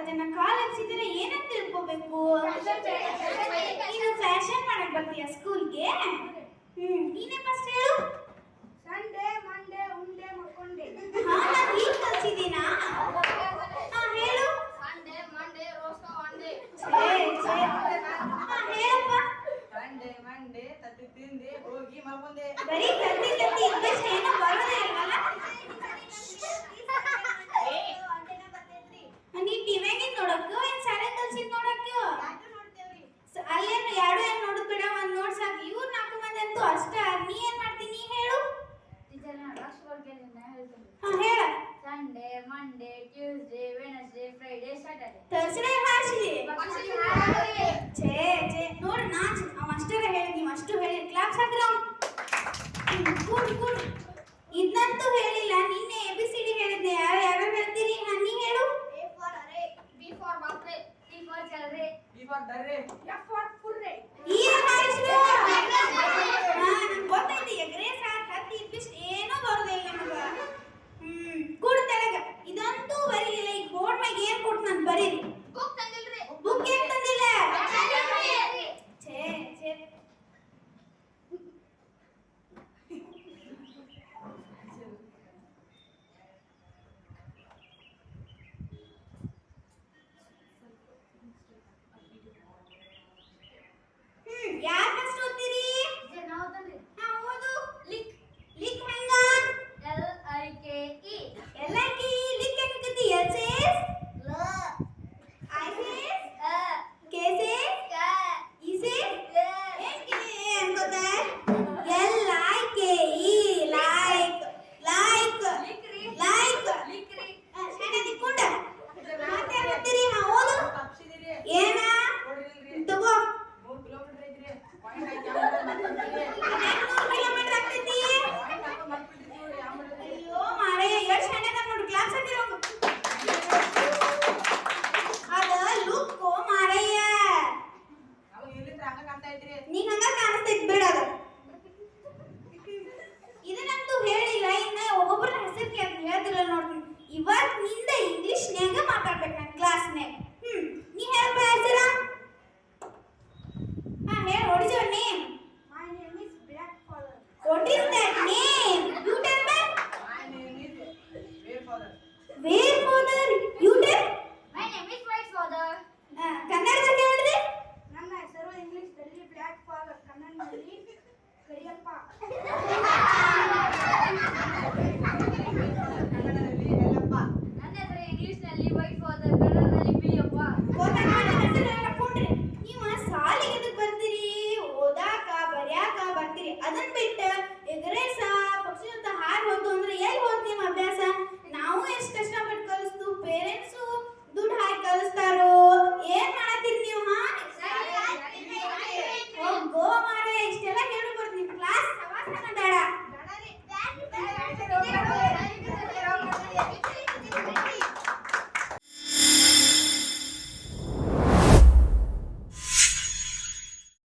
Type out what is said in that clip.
ಜನ ಕಾಲ್ ಹಚ್ಚಿದ್ರೆ ಏನಂತ ತಿಳ್ಕೋಬೇಕು? ನೀನು ಫ್ಯಾಷನ್ ಮಾಡಕ್ ಬರ್ತೀಯ ಸ್ಕೂಲ್ಗೆ? ನೀನೇ ಫಸ್ಟ್ ಹೇಳು. ಸಂಡೆ ಮಂಡೆ ಉಂಡೆ ಮಕ್ಕೊಂಡೆ. ನಾನು ಈಗ ಕಲ್ಸಿದ್ದೀನಾ? ಹೇಳು. ಸಂಡೆ ಮಂಡೆ ರೋಸ್ಟ್ ಒಂಡೆ. ಹೇಳಪ್ಪ. ಸಂಡೆ ಮಂಡೆ ತತ್ತಿ ತಿಂದೆ ಹೋಗಿ ಮಲ್ಕೊಂಡೆ. ಬರೀ ತತ್ತಿ ತತ್ತಿ ಇದ್ದಷ್ಟು ಏನೋ ಬರೋದೇ ಇಲ್ವಲ್ಲ? ನೀ ಟಿವಿಯಾಗಿಂದ ನೋಡಕ್ಕ ಏನ್ ಸಾರೆ ಕಲ್ಸಿದ್ ನೋಡಕ್ಕ? ಅಲ್ಲೇನು ಎರಡು ಏನ್ ನೋಡುದ್ ಬಿಡ, ಒಂದ್ ನೋಡ್ ಸಾಕು. ಇವ್ರು 4 ಮಂದಿ ಅಂತೂ ಅಷ್ಟ. ನೀ ಏನ್ ಮಾಡ್ತೀನಿ ಹೇಳು? ಹೇಳ. Sunday Monday Tuesday Wednesday Friday Saturday Thursday ಹಾಸಿದೆ. ಛೇ ಛೇ ನೋಡು ನಾಚ್. ಅವ ಅಷ್ಟರ ಹೇಳಿ, ನೀವು ಅಷ್ಟು ಹೇಳಿ ಕ್ಲಾಸ್ ಹಾಕ್ರ. ಕೂಡ್ ಇದಂತೂ ಹೇಳಿಲ್ಲ. ನಿನ್ನೆ ABCD ಹೇಳಿದ್ದೆ. ಯಾರು ಹೇಳ್ತೀರಿ? ನೀ ಹೇಳು. A for array, B for buffet, C for celery, D for ಡರ್ರೆ, F for purre. ಈ ಹಾರಿಸ್ರು. ನಂಗೆ ಗೊತ್ತೈತಿ ಎಗ್ರೇಸ್ ಹತ್ತಿ ಇಪ್ಪಿಷ್ಟು ಏನೂ ಬರೋದಿಲ್ಲ ನಮಗ. ಕೂಡ್ ತೆಳಗ. ಇದಂತೂ ಬರೀಲಿಲ್ಲ. ಈಗ ಬೋರ್ಡ್ ಮ್ಯಾಗ ಏನ್ ಕೊಟ್ಟು ನಾನು ಬರೀರಿ. ಬುಕ್ ತಂದಿಲ್ರಿ. ಬುಕ್ ಏನ್ ತಂದಿಲ್ಲ? ಛೇ ಛೇ. ಯಾರ್ ಫಸ್ಟ್ ಓದ್ತೀರಿ? ನಾವು ತಂದ್ರಿ. ಓದು. ಲಿಕ್ ಲಿಕ್ ಹೆಂಗ? LIKE ಎಲ್ಲಾಕಿ ಲಿಕ್ ಹೆಂಗತಿ? ಎಲ್ಸೇಸ್ ಲ ಐಸೇಸ್ ಅ ಕೇಸೇಸ್ ಕ ಈಸೇಸ್ ಲ ಏನ್ಕೆ ಅನ್ಕೋತ? LIKE ಲೈಕ್ ಲೈಕ್ ಲಿಕ್ರಿ ಲೈಕ್. ಲಿಕ್ರಿ ಶಾಣೆ ದಿಕ್ಕೊಂಡ ಮತ್ತೆ ಓದ್ತೀರಿ? ಓದು. ತಪ್ಸಿದಿರಿ. ಏನ ನೋಡಿರಿಲ್ರಿ. ತಗೋ. 3 ಕಿಲೋಮೀಟರ್ ಐತ್ರಿ. ಪಾಯಿಂಟ್ ಹಾಕಿ ಯಾವ ಮಾಡ್ತಿದ್ರಿ? 200 ಕಿಲೋಮೀಟರ್ ಆಗ್ತೈತಿ. ಪಾಯಿಂಟ್ ಹಾಕಿ ಮಾಡ್ತಿದ್ರಿ. ಯಾವ ಮಾಡಿದ್ರಿ? ಅಯ್ಯೋ ಮಾರೇ, ಎಷ್ಟು ಶಾಣೆ ಅದ ನೋಡು. ಕ್ಲಾಸ್ ಹಾಕಿರೋಂಗು ಅದ ಲುಕ್ಕು ಮಾರಯ್ಯ. ನಮಗೆ ಇಲ್ಲಿಂದ ಹಂಗ ಕಾಣ್ತಾ ಐತ್ರಿ. ನೀ ಹಂಗ ಕಾಣಿಸ್ತೈತಿ ಬಿಡ ಅದು. ಇದನ್ನಂತೂ ಹೇಳಿಲ್ಲ. ಇನ್ನ ಒಬ್ಬೊಬ್ಬರ ಹೆಸರು ಕೇಳಿ ಹೇಳ್ತಿಲ್ಲ ನೋಡ್ರಿ. ಇವತ್ ನಿಂದ ಇಂಗ್ಲಿಷ್ನ್ಯಾಗ ಮಾತಾಡ್ಬೇಕು ನನ್ನ ಕ್ಲಾಸ್ನ್ಯಾಗ. ನೀ ಹೇಳಪ್ಪ ಹೆಸರ. ಹೇಳ. What is your name? My name is Black Father. What is that name? You tell me. My name is Where Father. Where father? You tell. My name is White Father. ಕನ್ನಡದಾಗ ಹೇಳ್ರಿ. ನನ್ನ ಹೆಸರು ಇಂಗ್ಲಿಷ್ದಲ್ಲಿ ಬ್ಲ್ಯಾಕ್ ಫಾದರ್, ಕನ್ನಡದಲ್ಲಿ ಕರಿಯಪ್ಪ. ಕನ್ನಡದಲ್ಲಿ ಎಲ್ಲಪ್ಪ. ನನ್ನ ಹೆಸರು ಇಂಗ್ಲಿಷ್ನಲ್ಲಿ white father, ಕನ್ನಡದಲ್ಲಿ ಬಿಳಿಯಪ್ಪ. ನೀವು ಸಾಲಿಗೆ ಎದಕ್ ಬರ್ತೀರಿ? ಓದಾಕ ಬರ್ಯಾಕ ಬರ್ತೀರಿ. ಅದನ್ನ ಬಿಟ್ಟು